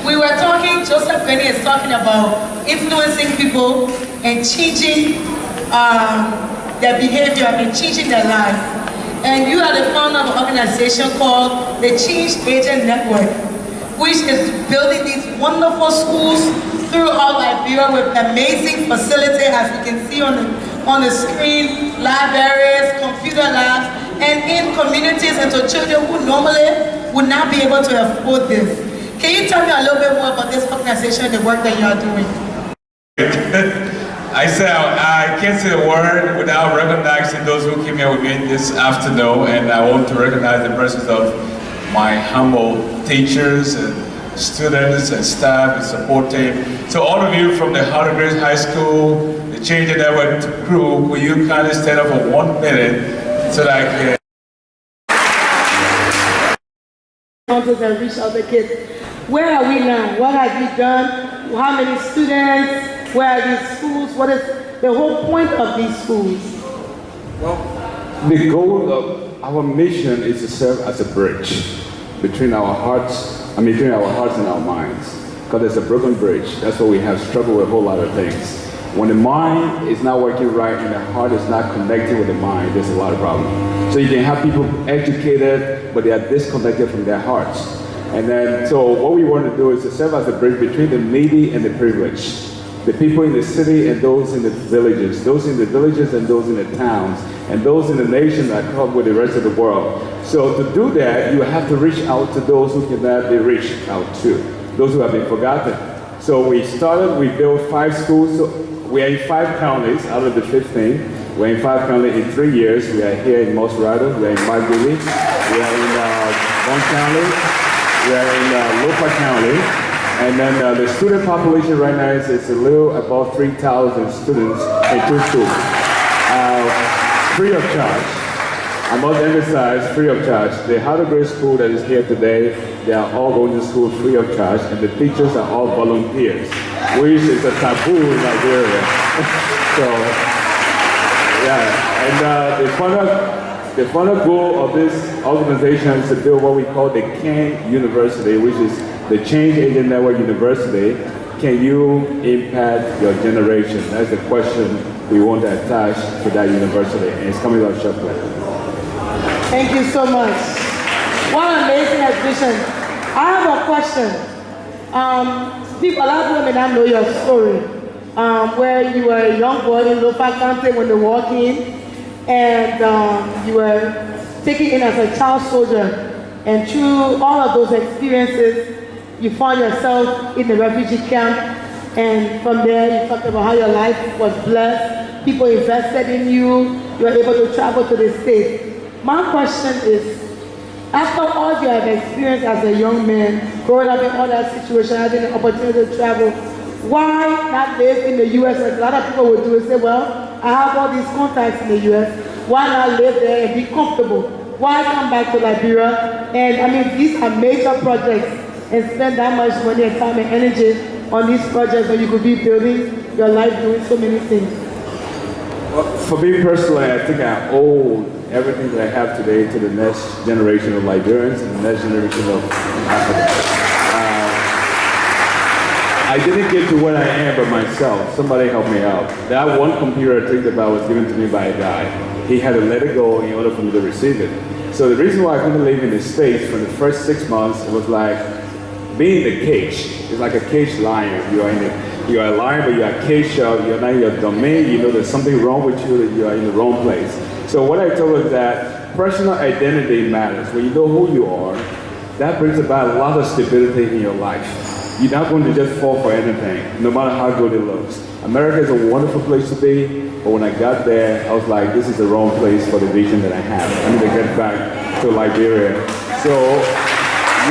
We were talking, Joseph Benny is talking about influencing people and changing their behavior and changing their lives. And you are the founder of an organization called the Change Agent Network, which is building these wonderful schools throughout Liberia with amazing facilities, as you can see on the screen, libraries, computer labs, and in communities and to children who normally would not be able to afford this. Can you tell me a little bit more about this organization, the work that you are doing? I can't say a word without recognizing those who came here with me this afternoon, and I want to recognize the presence of my humble teachers and students and staff and support team. So all of you from the Heart of Grace High School, the Change the Network crew, will you kindly stand up for 1 minute so that I can... And reach out the kids. Where are we now? What have we done? How many students? Where are these schools? What is the whole point of these schools? Well, the goal of our mission is to serve as a bridge between our hearts, between our hearts and our minds. Because there's a broken bridge. That's why we have struggled with a whole lot of things. When the mind is not working right and the heart is not connected with the mind, there's a lot of problems. So you can have people educated, but they are disconnected from their hearts. And then, so what we want to do is to serve as a bridge between the needy and the privileged. The people in the city and those in the villages, and those in the towns, and those in the nation that come with the rest of the world. So to do that, you have to reach out to those who cannot be reached out to, those who have been forgotten. So we built 5 schools. So we are in 5 counties out of the 15. We're in 5 counties in 3 years. We are here in Monrovia, we are in Monrovia, we are in Bon County, we are in Lopa County. And then the student population right now is a little above 3,000 students in 2 schools. Free of charge. I must emphasize, free of charge. The Heart of Grace School that is here today, they are all going to school free of charge, and the teachers are all volunteers, which is a taboo in Liberia. So, yeah, and the final goal of this organization is to build what we call the CAN University, which is the Change Agent Network University. Can you impact your generation? That's the question we want to attach to that university, and it's coming up shortly. Thank you so much. What an amazing exhibition. I have a question. A lot of women don't know your story. Where you were a young boy in Lopa County when the war came, and you were taken in as a child soldier. And through all of those experiences, you found yourself in the refugee camp, and from there you talked about how your life was blessed, people invested in you, you were able to travel to the States. My question is, after all you have experienced as a young man, growing up in all that situation, having the opportunity to travel, why not live in the U.S. like a lot of people would do and say, well, I have all these contacts in the U.S., why not live there and be comfortable? Why come back to Liberia? And these are major projects, and spend that much money and time and energy on these projects when you could be building your life doing so many things? Well, for me personally, I think I owe everything that I have today to the next generation of Liberians and the next generation of Africans. I didn't get to where I am by myself. Somebody helped me out. That one computer I think about was given to me by a guy. He had to let it go in order for me to receive it. So the reason why I couldn't live in the States for the first 6 months, it was like being in a cage. It's like a caged lion. You are a lion, but you are caged up. You're not in your domain. You know there's something wrong with you, that you are in the wrong place. So what I told was that personal identity matters. When you know who you are, that brings about a lot of stability in your life. You're not going to just fall for anything, no matter how good it looks. America is a wonderful place to be, but when I got there, I was like, this is the wrong place for the vision that I have. I need to get back to Liberia. So,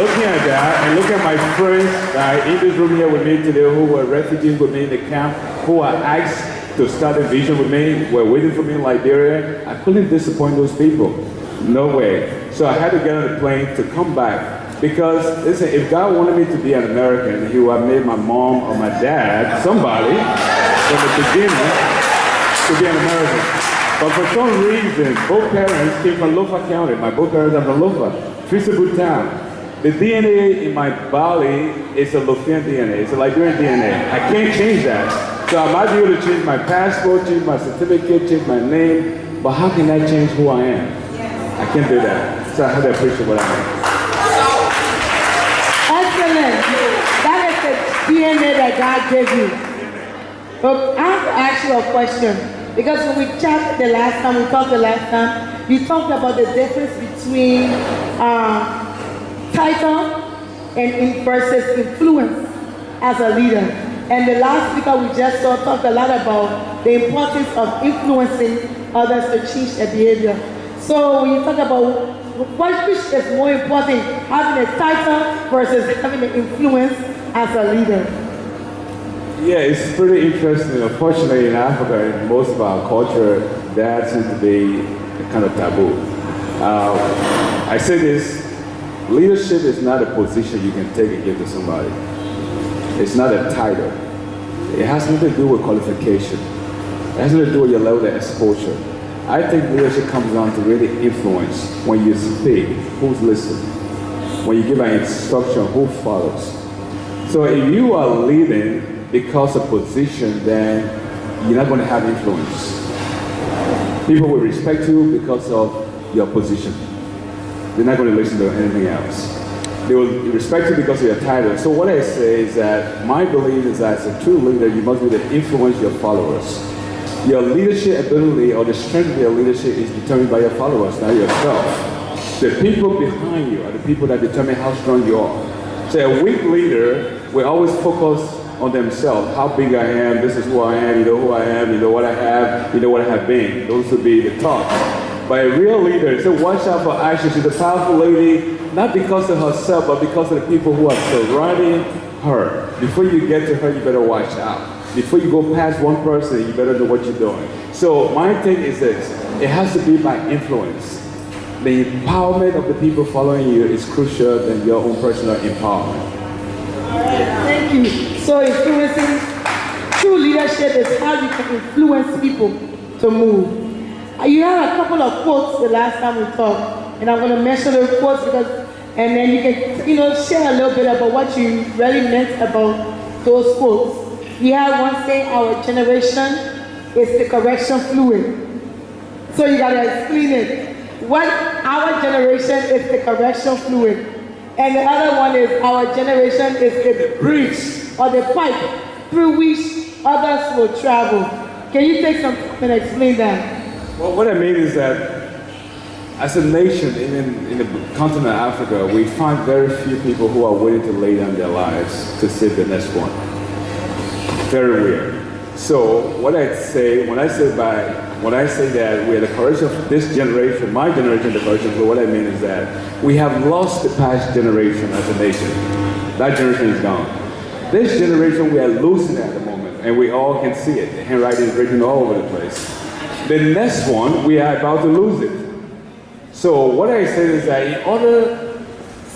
looking at that, and looking at my friends that are in this room here with me today, who were refugees with me in the camp, who are asked to start a vision with me, were waiting for me in Liberia, I couldn't disappoint those people. No way. So I had to get on a plane to come back. Because, listen, if God wanted me to be an American, He would have made my mom or my dad, somebody, from the beginning, to be an American. But for some reason, both parents came from Lopa County. My both parents are from Lopa. It's a good town. The DNA in my body is a Lothian DNA. It's a Liberian DNA. I can't change that. So I might be able to change my passport, change my certificate, change my name, but how can I change who I am? I can't do that. So I have to appreciate what I am. Excellent. That is the DNA that God gave you. But I have to ask you a question. Because when we talked the last time, you talked about the difference between title and versus influence as a leader. And the last speaker we just saw talked a lot about the importance of influencing others to change their behavior. So when you talk about which is more important, having a title versus having an influence as a leader? Yeah, it's pretty interesting. Unfortunately, in Africa, in most of our culture, that seems to be kind of taboo. I say this, leadership is not a position you can take and give to somebody. It's not a title. It has nothing to do with qualification. It has nothing to do with your level of exposure. I think leadership comes down to really influence. When you speak, who's listening? When you give an instruction, who follows? So if you are leading because of position, then you're not going to have influence. People will respect you because of your position. They're not going to listen to anything else. They will respect you because of your title. So what I say is that my belief is that as a true leader, you must be able to influence your followers. Your leadership ability or the strength of your leadership is determined by your followers, not yourself. The people behind you are the people that determine how strong you are. So a weak leader will always focus on themselves. How big I am, this is who I am, you know who I am, you know what I have, you know what I have been. Those would be the thoughts. But a real leader, so watch out for Aisha. She's a powerful lady, not because of herself, but because of the people who are surrounding her. Before you get to her, you better watch out. Before you go past one person, you better know what you're doing. So my thing is this, it has to be by influence. The empowerment of the people following you is crucial than your own personal empowerment. All right, thank you. So influencing, true leadership is how you can influence people to move. You had a couple of quotes the last time we talked, and I'm going to mention those quotes because, and then you can, share a little bit about what you really meant about those quotes. You had one saying, our generation is the correction fluid. So you got to explain it. What our generation is the correction fluid. And the other one is our generation is the bridge or the pipe through which others will travel. Can you take some time and explain that? Well, what I mean is that as a nation, even in the continent of Africa, we find very few people who are willing to lay down their lives to save the next one. Very weird. So what I say, when I say that we are the correction of this generation, my generation, the correction, so what I mean is that we have lost the past generation as a nation. That generation is gone. This generation, we are losing at the moment, and we all can see it. The handwriting is written all over the place. The next one, we are about to lose it. So what I say is that in order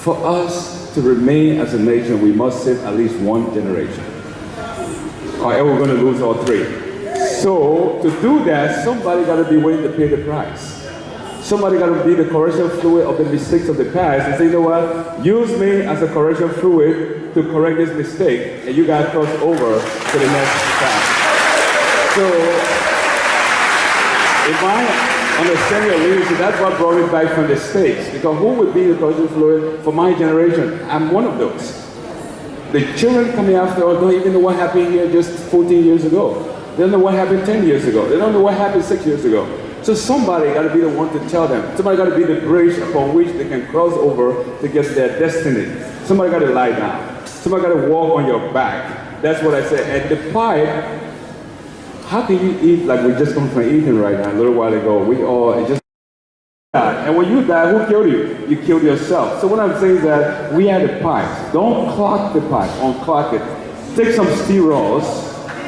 for us to remain as a nation, we must save at least one generation. Or else we're going to lose all three. So to do that, somebody got to be willing to pay the price. Somebody got to be the correction fluid of the mistakes of the past and say, you know what, use me as a correction fluid to correct this mistake, and you got to cross over to the next path. So, in my understanding of leadership, that's what brought me back from the States. Because who would be the correction fluid for my generation? I'm one of those. The children coming after us don't even know what happened here just 14 years ago. They don't know what happened 10 years ago. They don't know what happened 6 years ago. So somebody got to be the one to tell them. Somebody got to be the bridge upon which they can cross over to get to their destiny. Somebody got to lie down. Somebody got to walk on your back. That's what I say. And the pipe, how can you eat like we just come from eating right now a little while ago? We all just die. And when you die, who killed you? You killed yourself. So what I'm saying is that we are the pipe. Don't clog the pipe, unclog it. Take some steroids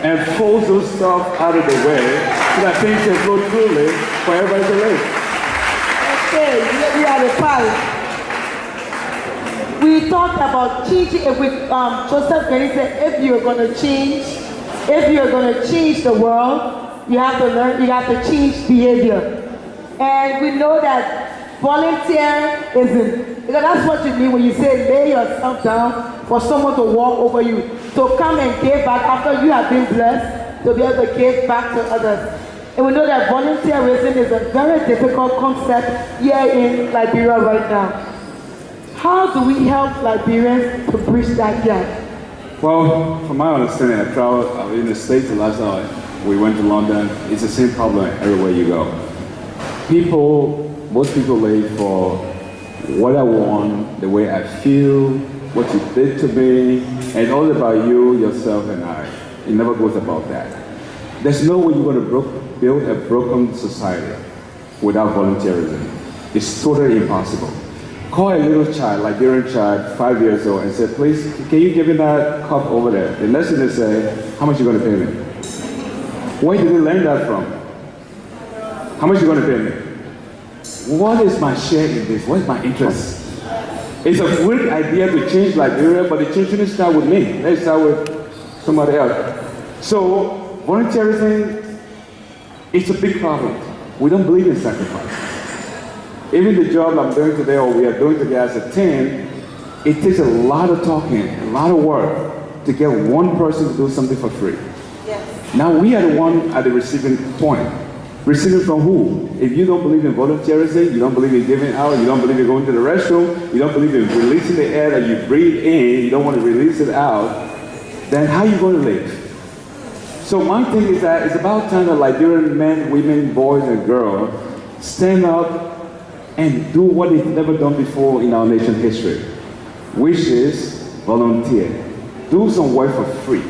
and force those stuff out of the way so that things can flow truly for everybody to live. Okay, we are the pipe. We talked about changing, Joseph Kenny said, if you're going to change the world, you have to change behavior. And we know that volunteerism Because that's what you mean when you say lay yourself down for someone to walk over you, to come and give back after you have been blessed, to be able to give back to others. And we know that volunteerism is a very difficult concept here in Liberia right now. How do we help Liberians to bridge that gap? Well, from my understanding, I traveled in the States the last time we went to London. It's the same problem everywhere you go. Most people live for what I want, the way I feel, what you did to me, and all about you, yourself, and I. It never goes about that. There's no way you're going to build a broken society without volunteerism. It's totally impossible. Call a little child, Liberian child, 5 years old, and say, please, can you give me that cup over there? The next thing they say, how much are you going to pay me? Where did you learn that from? How much are you going to pay me? What is my share in this? What is my interest? It's a great idea to change Liberia, but the change shouldn't start with me. Let's start with somebody else. So, volunteerism, it's a big problem. We don't believe in sacrifice. Even the job I'm doing today, or we are doing today as a team, it takes a lot of talking, a lot of work to get one person to do something for free. Yes. Now we are the one at the receiving point. Receiving from who? If you don't believe in volunteerism, you don't believe in giving out, you don't believe in going to the restroom, you don't believe in releasing the air that you breathe in, you don't want to release it out, then how are you going to live? So my thing is that it's about time that Liberian men, women, boys, and girls stand up and do what they've never done before in our nation's history, which is volunteer. Do some work for free.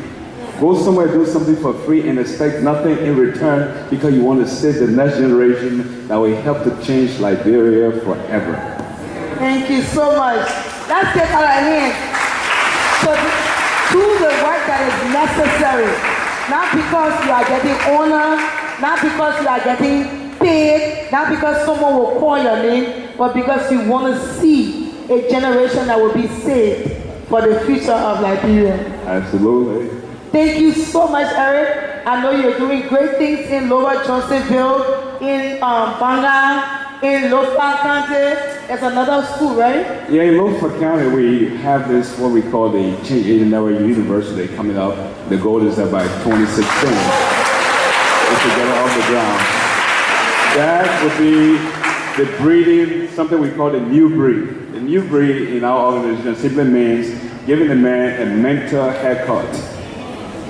Go somewhere, do something for free, and expect nothing in return because you want to save the next generation that will help to change Liberia forever. Thank you so much. Let's take our hands. So do the work that is necessary, not because you are getting honor, not because you are getting paid, not because someone will call your name, but because you want to see a generation that will be saved for the future of Liberia. Absolutely. Thank you so much, Eric. I know you're doing great things in Lower Johnsonville, in Banga, in Lofa County. There's another school, right? Yeah, in Lofa County, we have this, what we call the Change in our University coming up. The goal is that by 2016, we should get it off the ground. That would be the breeding, something we call the new breed. The new breed in our organization simply means giving the man a mental haircut.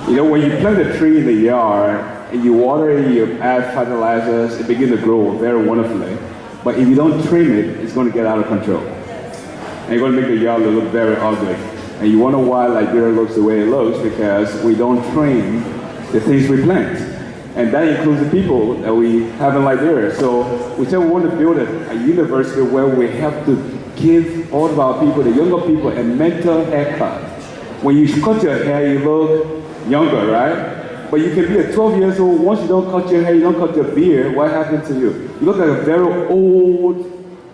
You know, when you plant a tree in the yard and you water it, you add fertilizers, it begins to grow very wonderfully. But if you don't trim it, it's going to get out of control. And you're going to make the yard look very ugly. And you wonder why Liberia looks the way it looks, because we don't trim the things we plant. And that includes the people that we have in Liberia. So we said we want to build a university where we have to give all of our people, the younger people, a mental haircut. When you cut your hair, you look younger, right? But you can be a 12 years old, once you don't cut your hair, you don't cut your beard, what happens to you? You look like a very old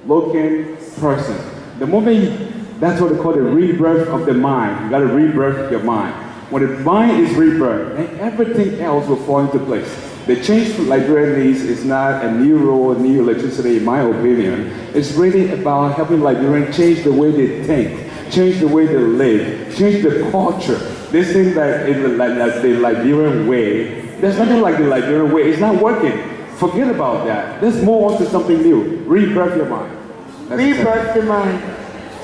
looking person. The moment that's what they call the rebirth of the mind. You got to rebirth your mind. When the mind is rebirthed, then everything else will fall into place. The change Liberia needs is not a new road, new electricity, in my opinion. It's really about helping Liberians change the way they think, change the way they live, change the culture. This thing that is like the Liberian way, there's nothing like the Liberian way. It's not working. Forget about that. Let's move on to something new. Rebirth your mind. Rebirth your mind.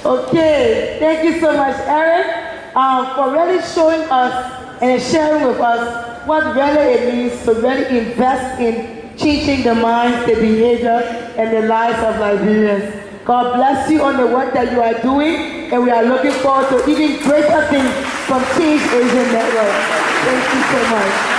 Okay, thank you so much, Eric. For really showing us and sharing with us what really it means to really invest in changing the minds, the behavior, and the lives of Liberians. God bless you on the work that you are doing, and we are looking forward to even greater things from Change Asian Network. Thank you so much.